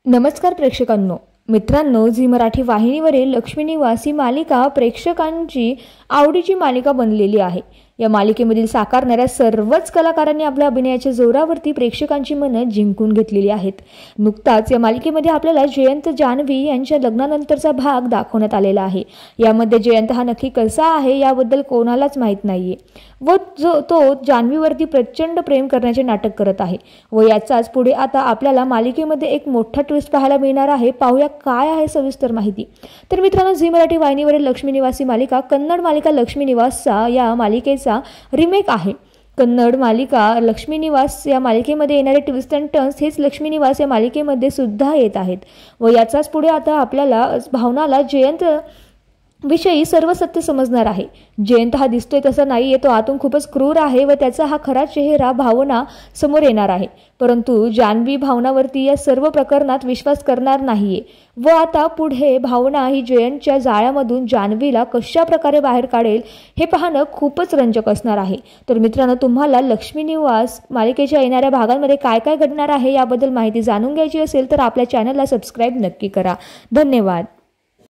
नमस्कार प्रेक्षकांनो, मित्रांनो, झी मराठी वाहिनीवरील लक्ष्मी निवास ही मालिका प्रेक्षकांची आवडीची मालिका बनलेली आहे। या मालिकेमधील साकारणाऱ्या सर्वच कलाकारांनी आपल्या अभिनयाच्या जोरावरती प्रेक्षकांची मनं जिंकून घेतलेली आहेत। नुकताच या मालिकेमध्ये आपल्याला जयंत जान्हवी यांच्या लग्नानंतरचा भाग दाखवण्यात आलेला आहे। यामध्ये जयंत हा नक्की कसा आहे याबद्दल कोणालाच माहीत नाहीये व तो जान्हवीवरती प्रचंड प्रेम करण्याचे नाटक करत आहे व याचाच पुढे आता आपल्याला मालिकेमध्ये एक मोठा ट्विस्ट पाहायला मिळणार आहे। पाहूया काय आहे सविस्तर माहिती। तर मित्रांनो, झी मराठी वाहिनीवरील लक्ष्मी निवास ही मालिका कन्नड मालिका लक्ष्मी निवासचा या मालिकेचा रिमेक आहे। कन्नड मालिका लक्ष्मी निवास या मालिकेमध्ये येणारे ट्विस्ट अँड टर्न्स हेच लक्ष्मी निवास या मालिकेमध्ये सुद्धा येत आहेत व याचाच पुढे आता आपल्याला भावनाला जयंत विषयी सर्व सत्य समजणार आहे। जयंत हा दिसतोय तसा नाहीये, तो आतून खूपच क्रूर आहे व त्याचा हा खरा चेहरा भावना समोर येणार आहे। परंतु जान्हवी भावनावरती या सर्व प्रकरणात विश्वास करणार नाहीये व आता पुढे भावना ही जयंतच्या जाळ्यामधून जान्हवीला कशा प्रकारे बाहेर काढेल हे पाहणं खूपच रंजक असणार आहे। तर मित्रांनो, तुम्हाला लक्ष्मी निवास मालिकेच्या येणाऱ्या भागांमध्ये काय काय घडणार आहे याबद्दल माहिती जाणून घ्यायची असेल तर आपल्या चॅनलला सबस्क्राईब नक्की करा। धन्यवाद।